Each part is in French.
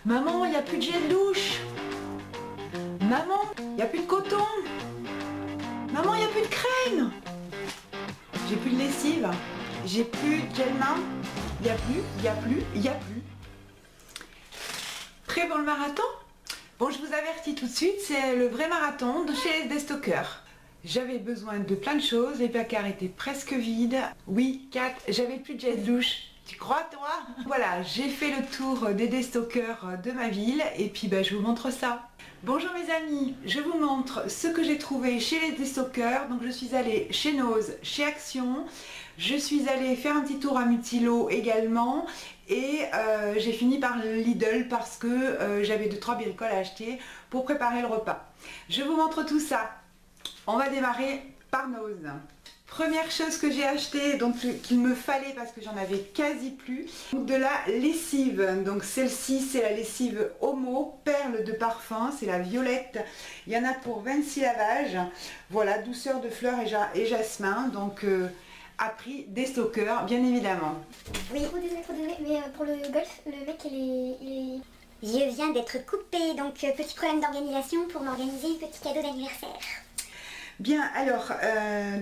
Maman, il n'y a plus de gel douche. Maman, il n'y a plus de coton. Maman, il n'y a plus de crème. J'ai plus de lessive. J'ai plus de gel main. Il n'y a plus, il n'y a plus, il n'y a plus. Prêt pour le marathon? Bon, je vous avertis tout de suite, c'est le vrai marathon de chez les Stockeurs. J'avais besoin de plein de choses, les placards étaient presque vides. Oui, Kat, j'avais plus de gel douche. Tu crois, toi? Voilà, j'ai fait le tour des Stockeurs de ma ville et puis je vous montre ça. Bonjour mes amis, je vous montre ce que j'ai trouvé chez les Stockeurs. Donc je suis allée chez Nose, chez Action. Je suis allée faire un petit tour à Mutilo également. Et j'ai fini par le Lidl parce que j'avais 2-3 bricoles à acheter pour préparer le repas. Je vous montre tout ça. On va démarrer par Nose. Première chose que j'ai acheté, donc qu'il me fallait parce que j'en avais quasi plus, de la lessive. Donc celle-ci c'est la lessive Homo, perle de parfum, c'est la violette. Il y en a pour 26 lavages. Voilà, douceur de fleurs et jasmin. Donc à prix des Stockeurs, bien évidemment. Oui, trop désolé, mais pour le golf, le mec il est... Je viens d'être coupée, donc petit problème d'organisation pour m'organiser un petit cadeau d'anniversaire. Bien, alors,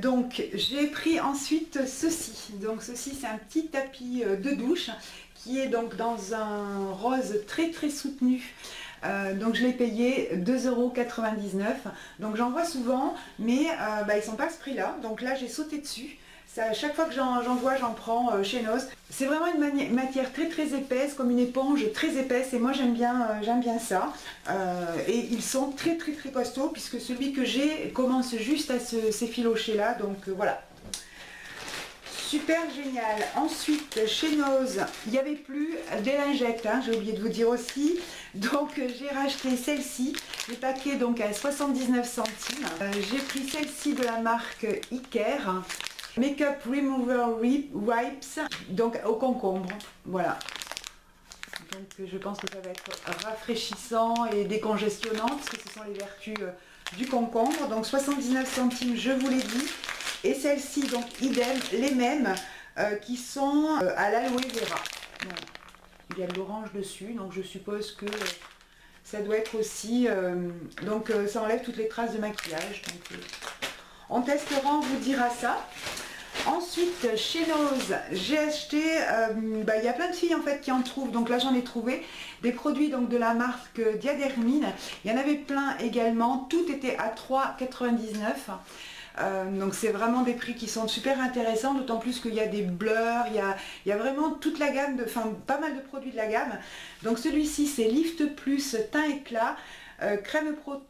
donc j'ai pris ensuite ceci. Donc ceci c'est un petit tapis de douche qui est donc dans un rose très soutenu. Donc je l'ai payé 2,99 €. Donc j'en vois souvent, mais ils sont pas à ce prix là. Donc là j'ai sauté dessus. Ça, chaque fois que j'en vois, j'en prends chez Nose. C'est vraiment une matière très épaisse, comme une éponge très épaisse, et moi j'aime bien ça. Et ils sont très costauds, puisque celui que j'ai commence juste à s'effilocher là, donc voilà. Super génial. Ensuite, chez Nose, il n'y avait plus des lingettes, hein, j'ai oublié de vous dire aussi. Donc j'ai racheté celle-ci, les paquets donc à 79 centimes. J'ai pris celle-ci de la marque Iker. Makeup Remover Wipes, donc au concombre, voilà. Donc je pense que ça va être rafraîchissant et décongestionnant, parce que ce sont les vertus du concombre. Donc 79 centimes, je vous l'ai dit. Et celles-ci, donc idem, les mêmes, qui sont à l'aloe vera. Voilà. Il y a de l'orange dessus, donc je suppose que ça doit être aussi... donc ça enlève toutes les traces de maquillage. Donc, on testera, on vous dira ça. Ensuite, chez Nose, j'ai acheté, il y a plein de filles en fait qui en trouvent, donc là j'en ai trouvé des produits donc de la marque Diadermine. Il y en avait plein également, tout était à 3,99 €. Donc c'est vraiment des prix qui sont super intéressants, d'autant plus qu'il y a des blurs, il y a vraiment toute la gamme, pas mal de produits de la gamme. Donc celui-ci c'est Lift Plus Teint Éclat, crème protectrice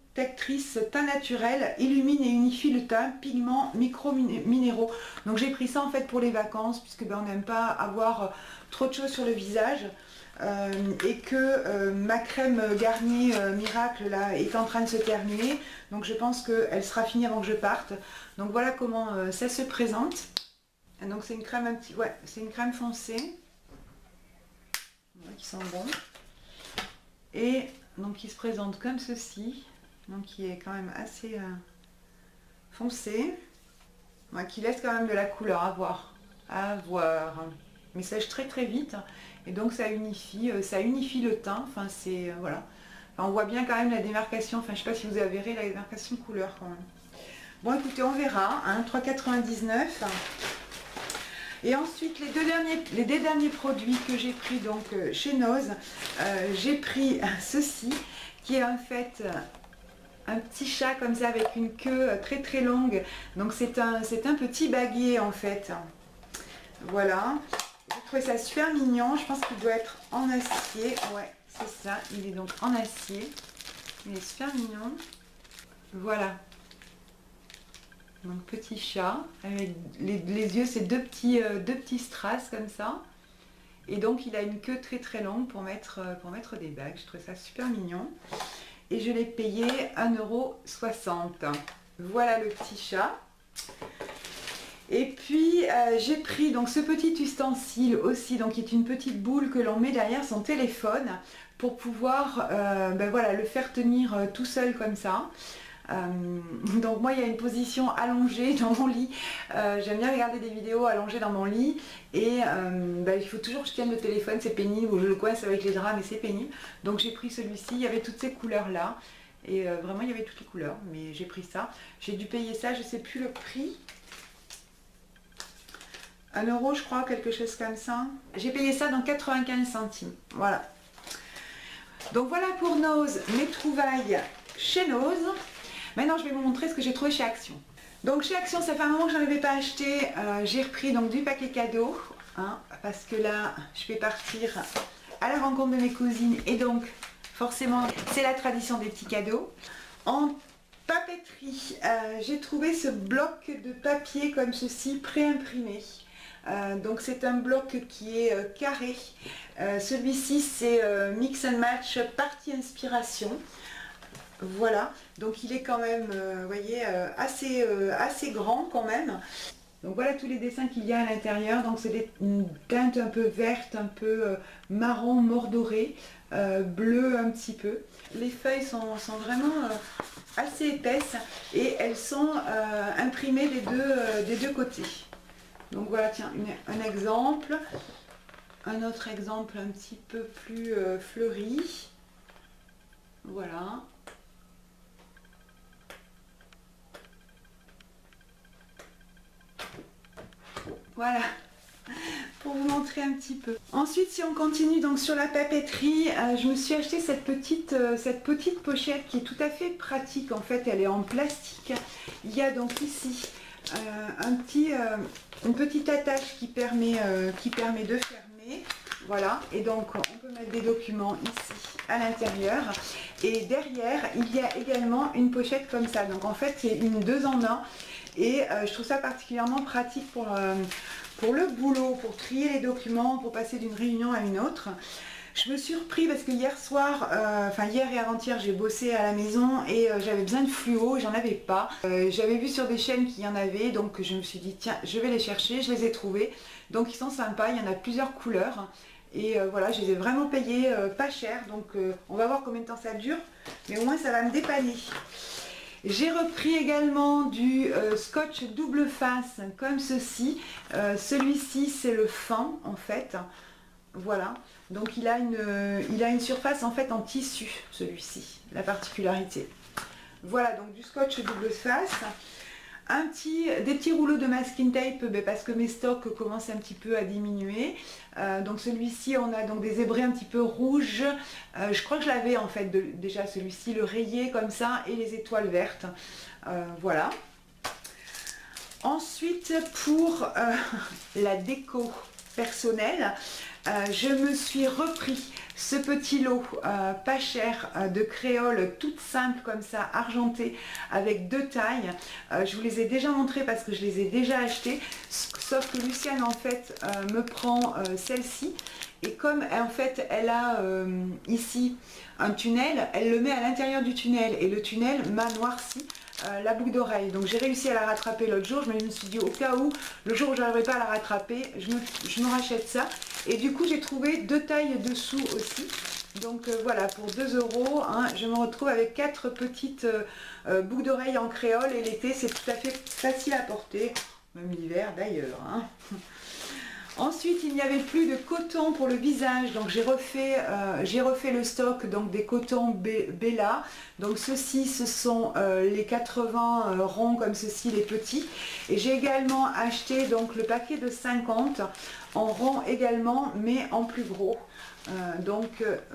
teint naturel, illumine et unifie le teint, pigments micro-minéraux. Donc j'ai pris ça en fait pour les vacances, puisque on n'aime pas avoir trop de choses sur le visage. Et que ma crème Garnier Miracle là est en train de se terminer, donc je pense qu'elle sera finie avant que je parte. Donc voilà comment ça se présente. Donc c'est une crème c'est une crème foncée, qui sent bon, et donc qui se présente comme ceci, donc qui est quand même assez foncé, qui laisse quand même de la couleur à voir, mais sèche très vite, et donc ça unifie le teint. Enfin c'est voilà, on voit bien quand même la démarcation. Enfin je sais pas si vous avez verré la démarcation de couleur quand même. Bon écoutez, on verra, hein, 3,99 €. Et ensuite les deux derniers produits que j'ai pris donc chez Nose, j'ai pris ceci qui est en fait un petit chat comme ça avec une queue très longue. Donc c'est un petit baguier en fait. Voilà, j'ai trouvé ça super mignon. Je pense qu'il doit être en acier. Ouais, c'est ça, il est donc en acier. Il est super mignon. Voilà. Donc petit chat avec les yeux, c'est deux petits strass comme ça, et donc il a une queue très longue pour mettre des bagues. Je trouve ça super mignon et je l'ai payé 1,60 €. Voilà le petit chat. Et puis j'ai pris donc ce petit ustensile aussi, donc qui est une petite boule que l'on met derrière son téléphone pour pouvoir voilà, le faire tenir tout seul comme ça. Donc moi il y a une position allongée dans mon lit. J'aime bien regarder des vidéos allongées dans mon lit et il faut toujours que je tienne le téléphone, c'est pénible, ou je le coince avec les draps mais c'est pénible. Donc j'ai pris celui-ci, il y avait toutes ces couleurs là et vraiment il y avait toutes les couleurs, mais j'ai pris ça. J'ai dû payer ça, je sais plus le prix. 1 € je crois, quelque chose comme ça. J'ai payé ça dans 95 centimes. Voilà. Donc voilà pour Nose, mes trouvailles chez Nose. Maintenant je vais vous montrer ce que j'ai trouvé chez Action. Donc chez Action, ça fait un moment que je n'en avais pas acheté. J'ai repris donc du paquet cadeau. Hein, parce que là, je vais partir à la rencontre de mes cousines. Et donc, forcément, c'est la tradition des petits cadeaux. En papeterie, j'ai trouvé ce bloc de papier comme ceci, pré-imprimé. Donc c'est un bloc qui est carré. Celui-ci c'est Mix and Match Partie Inspiration. Voilà, donc il est quand même, vous voyez, assez grand quand même. Donc voilà tous les dessins qu'il y a à l'intérieur. Donc c'est des teintes un peu vertes, un peu marron, mordoré, bleu un petit peu. Les feuilles sont vraiment assez épaisses et elles sont imprimées des deux côtés. Donc voilà, tiens, un exemple. Un autre exemple un petit peu plus fleuri. Voilà. Voilà, pour vous montrer un petit peu. Ensuite, si on continue donc sur la papeterie, je me suis acheté cette petite pochette qui est tout à fait pratique. En fait, elle est en plastique. Il y a donc ici une petite attache qui permet de fermer. Voilà, et donc on peut mettre des documents ici à l'intérieur. Et derrière, il y a également une pochette comme ça. Donc en fait, c'est une 2 en 1. Et je trouve ça particulièrement pratique pour le boulot, pour trier les documents, pour passer d'une réunion à une autre. Je me suis repris parce que hier soir, hier et avant-hier, j'ai bossé à la maison et j'avais besoin de fluo, j'en avais pas. J'avais vu sur des chaînes qu'il y en avait, donc je me suis dit tiens, je vais les chercher, je les ai trouvés. Donc ils sont sympas, il y en a plusieurs couleurs. Et voilà, je les ai vraiment payés pas cher, donc on va voir combien de temps ça dure, mais au moins ça va me dépanner. J'ai repris également du scotch double face comme ceci. Celui-ci c'est le fin en fait. Voilà. Donc il a une surface en fait en tissu, celui-ci, la particularité. Voilà, donc du scotch double face. Des petits rouleaux de masking tape parce que mes stocks commencent un petit peu à diminuer. Donc celui-ci, on a donc des zébrés un petit peu rouges. Je crois que je l'avais en fait déjà celui-ci, le rayé comme ça, et les étoiles vertes. Voilà. Ensuite, pour la déco personnelle, je me suis repris ce petit lot pas cher de créoles toutes simples comme ça, argentées, avec 2 tailles. Je vous les ai déjà montrées parce que je les ai déjà achetées, sauf que Luciane en fait me prend celle-ci, et comme en fait elle a ici un tunnel, elle le met à l'intérieur du tunnel et le tunnel m'a noirci la boucle d'oreille. Donc j'ai réussi à la rattraper l'autre jour. Je me suis dit au cas où, le jour où je n'arriverai pas à la rattraper, je me rachète ça. Et du coup j'ai trouvé 2 tailles dessous aussi. Donc voilà, pour 2 €, hein, je me retrouve avec 4 petites boucles d'oreilles en créole. Et l'été c'est tout à fait facile à porter, même l'hiver d'ailleurs. Hein. Ensuite, il n'y avait plus de coton pour le visage, donc j'ai refait le stock donc des cotons Bella. Donc ceux-ci, ce sont les 80 ronds comme ceci, les petits. Et j'ai également acheté donc le paquet de 50 en rond également, mais en plus gros.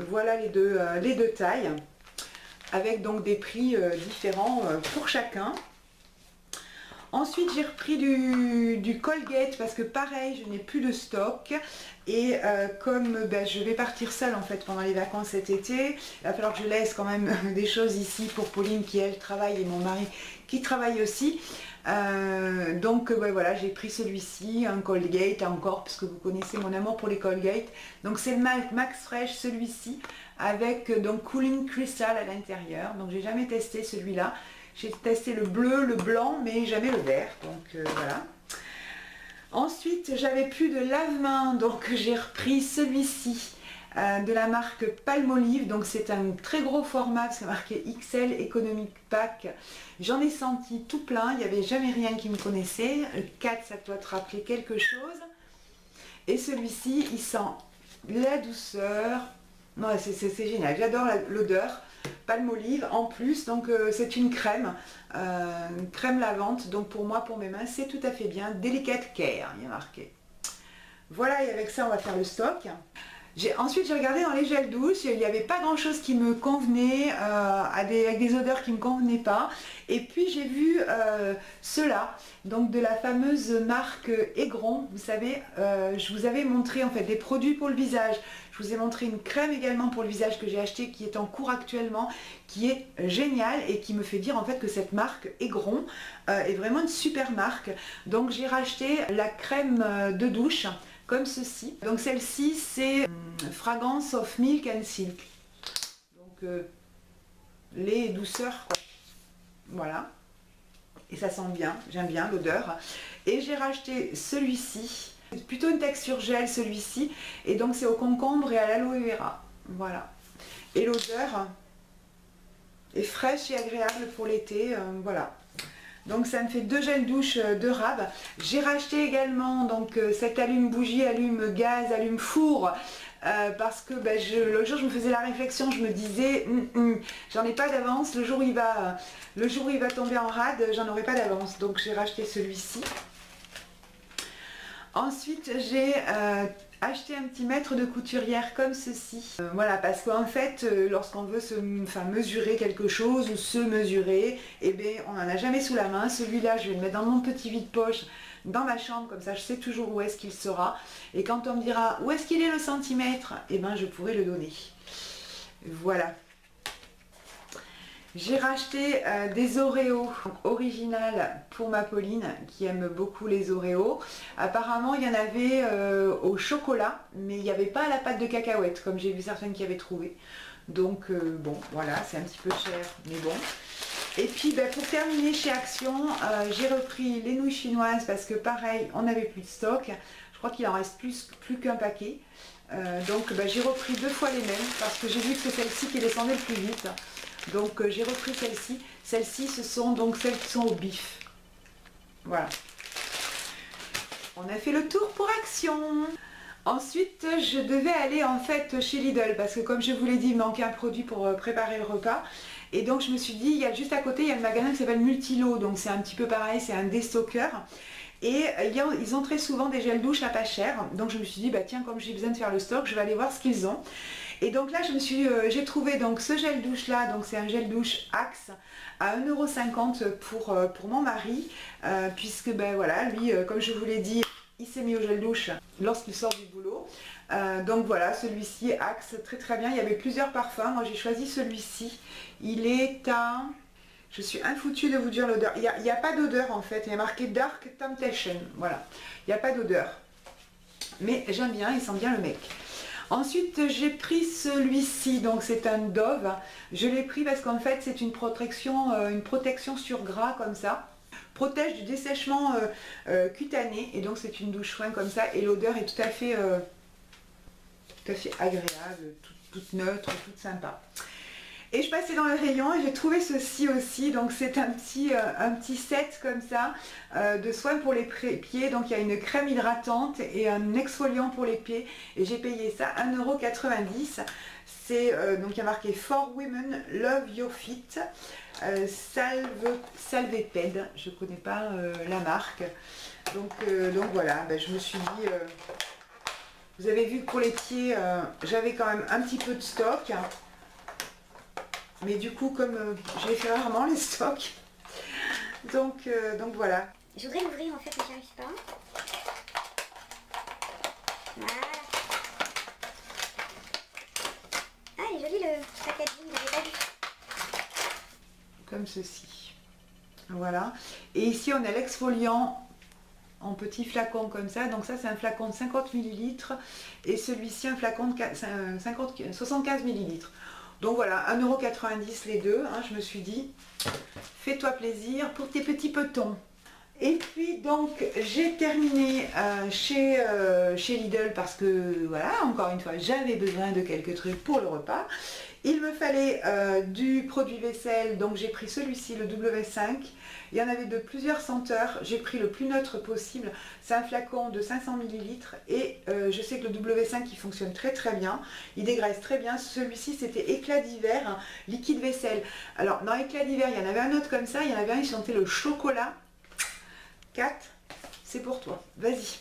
Voilà les deux tailles, avec donc des prix différents pour chacun. Ensuite, j'ai repris du Colgate parce que pareil, je n'ai plus de stock. Et comme je vais partir seule en fait pendant les vacances cet été, il va falloir que je laisse quand même des choses ici pour Pauline qui elle travaille et mon mari qui travaille aussi. Voilà, j'ai pris celui-ci, un Colgate encore, parce que vous connaissez mon amour pour les Colgate. Donc c'est le Max Fresh, celui-ci, avec donc Cooling Crystal à l'intérieur. Donc j'ai jamais testé celui-là. J'ai testé le bleu, le blanc, mais jamais le vert. Donc voilà. Ensuite, j'avais plus de lave-main, donc j'ai repris celui-ci de la marque Palmolive. Donc c'est un très gros format, c'est marqué XL Economic Pack. J'en ai senti tout plein, il n'y avait jamais rien qui me connaissait. Le 4, ça doit te rappeler quelque chose. Et celui-ci, il sent la douceur. Ouais, c'est génial, j'adore l'odeur. Palmolive en plus, donc c'est une crème lavante, donc pour moi, pour mes mains, c'est tout à fait bien. Delicate Care, il y a marqué. Voilà, et avec ça, on va faire le stock. Ensuite, j'ai regardé dans les gels douche, il n'y avait pas grand chose qui me convenait, avec des odeurs qui ne me convenaient pas. Et puis j'ai vu ceux-là, donc de la fameuse marque Aigron. Vous savez, je vous avais montré en fait des produits pour le visage. Je vous ai montré une crème également pour le visage que j'ai acheté, qui est en cours actuellement, qui est géniale et qui me fait dire en fait que cette marque Aigron est vraiment une super marque. Donc j'ai racheté la crème de douche comme ceci. Donc celle-ci c'est Fragrance of Milk and Silk. Donc lait et douceur quoi. Voilà. Et ça sent bien, j'aime bien l'odeur. Et j'ai racheté celui-ci. C'est plutôt une texture gel celui-ci. Et donc c'est au concombre et à l'aloe vera. Voilà. Et l'odeur est fraîche et agréable pour l'été. Voilà. Donc ça me fait 2 gels douche de rab. J'ai racheté également donc cet allume bougie, allume gaz, allume four. Parce que l'autre jour je me faisais la réflexion, je me disais j'en ai pas d'avance, le jour où il va tomber en rade, j'en aurai pas d'avance. Donc j'ai racheté celui-ci. Ensuite j'ai acheté un petit mètre de couturière comme ceci. Voilà, parce qu'en fait lorsqu'on veut mesurer quelque chose ou se mesurer, eh bien on n'en a jamais sous la main. Celui-là je vais le mettre dans mon petit vide-poche dans ma chambre, comme ça je sais toujours où est-ce qu'il sera. Et quand on me dira où est-ce qu'il est le centimètre, eh ben je pourrai le donner. Voilà. J'ai racheté des Oreos originales pour ma Pauline qui aime beaucoup les Oreos. Apparemment il y en avait au chocolat, mais il n'y avait pas à la pâte de cacahuète comme j'ai vu certaines qui avaient trouvé. Donc bon voilà, c'est un petit peu cher mais bon. Et puis pour terminer chez Action, j'ai repris les nouilles chinoises parce que pareil on n'avait plus de stock. Je crois qu'il en reste plus qu'un paquet. Donc j'ai repris 2 fois les mêmes parce que j'ai vu que c'est celle-ci qui descendait le plus vite. Donc j'ai repris celle-ci. Celles-ci, ce sont donc celles qui sont au bif. Voilà. On a fait le tour pour Action. Ensuite, je devais aller en fait chez Lidl parce que comme je vous l'ai dit, il manquait un produit pour préparer le repas. Et donc je me suis dit, il y a juste à côté, il y a le magasin qui s'appelle Multilo. Donc c'est un petit peu pareil, c'est un déstockeur. Et ils ont très souvent des gels douche à pas cher. Donc je me suis dit, tiens, comme j'ai besoin de faire le stock, je vais aller voir ce qu'ils ont. Et donc là, j'ai trouvé donc ce gel douche là, donc c'est un gel douche Axe à 1,50 € pour mon mari, puisque voilà, lui, comme je vous l'ai dit, il s'est mis au gel douche lorsqu'il sort du boulot. Donc voilà, celui-ci Axe, très très bien. Il y avait plusieurs parfums, moi j'ai choisi celui-ci. Il est à... Je suis infoutue de vous dire l'odeur. Il n'y a pas d'odeur en fait, il y a marqué Dark Temptation, voilà. Il n'y a pas d'odeur. Mais j'aime bien, il sent bien le mec. Ensuite j'ai pris celui-ci, donc c'est un Dove. Je l'ai pris parce qu'en fait c'est une protection sur gras comme ça. Protège du dessèchement cutané et donc c'est une douche soin comme ça et l'odeur est tout à fait agréable, toute neutre, toute sympa. Et je passais dans le rayon et j'ai trouvé ceci aussi, donc c'est un petit set comme ça de soins pour les pieds. Donc il y a une crème hydratante et un exfoliant pour les pieds et j'ai payé ça 1,90 €. C'est donc il y a marqué For Women Love Your Feet, Salveped, je ne connais pas la marque. Donc voilà, je me suis dit, vous avez vu que pour les pieds j'avais quand même un petit peu de stock. Mais du coup, comme je les fais rarement les stocks, donc voilà. Je voudrais l'ouvrir en fait, mais j'y arrive pas. Voilà. Ah, il est joli le packaging, j'avais pas vu. Comme ceci. Voilà. Et ici, on a l'exfoliant en petit flacon comme ça. Donc ça, c'est un flacon de 50 ml. Et celui-ci, un flacon de 75 ml. Donc voilà, 1,90 € les deux, hein, je me suis dit, fais-toi plaisir pour tes petits petons. Et puis donc j'ai terminé chez Lidl parce que voilà, encore une fois, j'avais besoin de quelques trucs pour le repas. Il me fallait du produit vaisselle, donc j'ai pris celui-ci, le W5. Il y en avait de plusieurs senteurs, j'ai pris le plus neutre possible. C'est un flacon de 500 ml et je sais que le W5 il fonctionne très très bien. Il dégraisse très bien. Celui-ci c'était éclat d'hiver, hein, liquide vaisselle. Alors dans éclat d'hiver, il y en avait un autre comme ça, il y en avait un qui sentait le chocolat. 4, c'est pour toi, vas-y.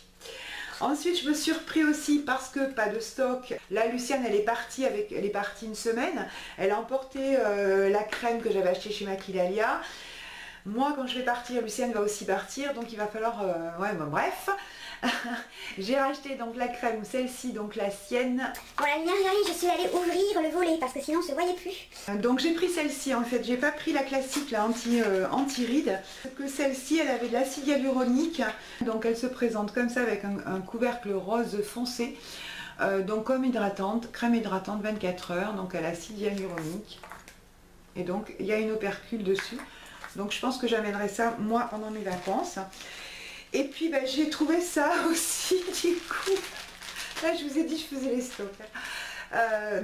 Ensuite, je me suis repris aussi parce que pas de stock. Là, Luciane, elle est partie une semaine. Elle a emporté la crème que j'avais achetée chez Maquilalia. Moi, quand je vais partir, Luciane va aussi partir, donc il va falloir... ouais, bon, bref. J'ai racheté donc la crème, ou celle-ci, donc la sienne. Quand la lumière arrive, je suis allée ouvrir le volet parce que sinon on se voyait plus. Donc j'ai pris celle-ci en fait, j'ai pas pris la classique, la anti-ride. Que celle-ci, elle avait de l'acide hyaluronique. Donc elle se présente comme ça avec un couvercle rose foncé. Donc comme hydratante, crème hydratante 24 heures, donc à l'acide hyaluronique. Et donc il y a une opercule dessus. Donc je pense que j'amènerai ça moi pendant mes vacances. Et puis bah, j'ai trouvé ça aussi du coup. Là je vous ai dit je faisais les stocks.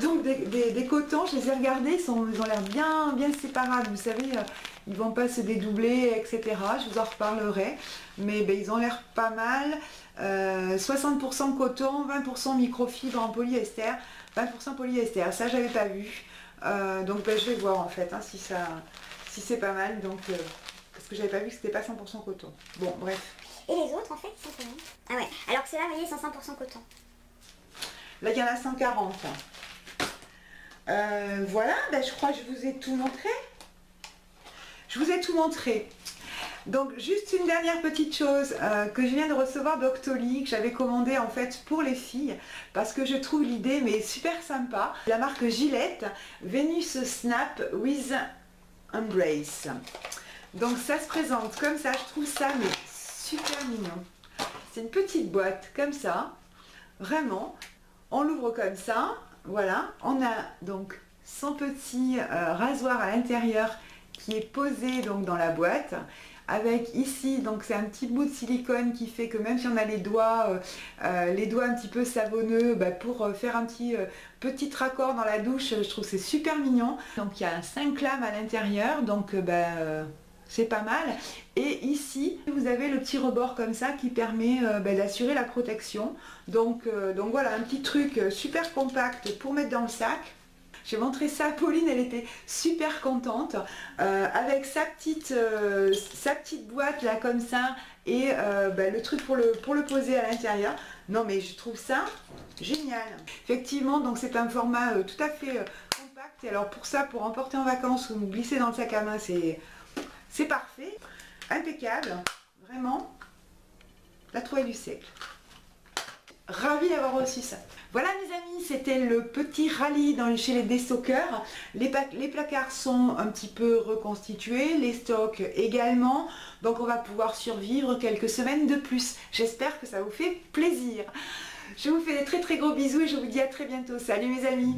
Donc des cotons, je les ai regardés, ils ont l'air bien séparables. Vous savez, ils vont pas se dédoubler, etc. Je vous en reparlerai. Mais bah, ils ont l'air pas mal. 60% coton, 20% microfibre en polyester, 20% polyester. Ça j'avais pas vu. Donc bah, je vais voir en fait hein, si c'est pas mal. Donc parce que j'avais pas vu que c'était pas 100% coton. Bon bref. Et les autres en fait sont combien? Ah ouais, alors que ceux-là, vous voyez, sont 100% coton. Là il y en a 140. Voilà, ben, je crois que je vous ai tout montré. Je vous ai tout montré. Donc juste une dernière petite chose que je viens de recevoir d'Octoly, que j'avais commandé en fait pour les filles, parce que je trouve l'idée mais super sympa. La marque Gillette, Venus Snap with Embrace. Donc ça se présente comme ça, je trouve ça mais super mignon. C'est une petite boîte comme ça, vraiment. On l'ouvre comme ça, voilà. On a donc son petit rasoir à l'intérieur qui est posé donc dans la boîte. Avec ici, donc c'est un petit bout de silicone qui fait que même si on a les doigts un petit peu savonneux, bah, pour faire un petit raccord dans la douche, je trouve que c'est super mignon. Donc il y a 5 lames à l'intérieur, donc c'est pas mal. Et ici, vous avez le petit rebord comme ça qui permet d'assurer la protection. Donc voilà, un petit truc super compact pour mettre dans le sac. J'ai montré ça à Pauline, elle était super contente avec sa petite boîte là comme ça et le truc pour le poser à l'intérieur. Non mais je trouve ça génial. Effectivement, donc c'est un format tout à fait compact. Et alors pour ça, pour emporter en vacances ou glisser dans le sac à main, c'est parfait, impeccable, vraiment la trouvaille du siècle. Ravie d'avoir reçu ça. Voilà mes amis, c'était le petit rallye chez les déstockeurs. Les placards sont un petit peu reconstitués, les stocks également. Donc on va pouvoir survivre quelques semaines de plus. J'espère que ça vous fait plaisir. Je vous fais des très gros bisous et je vous dis à très bientôt. Salut mes amis.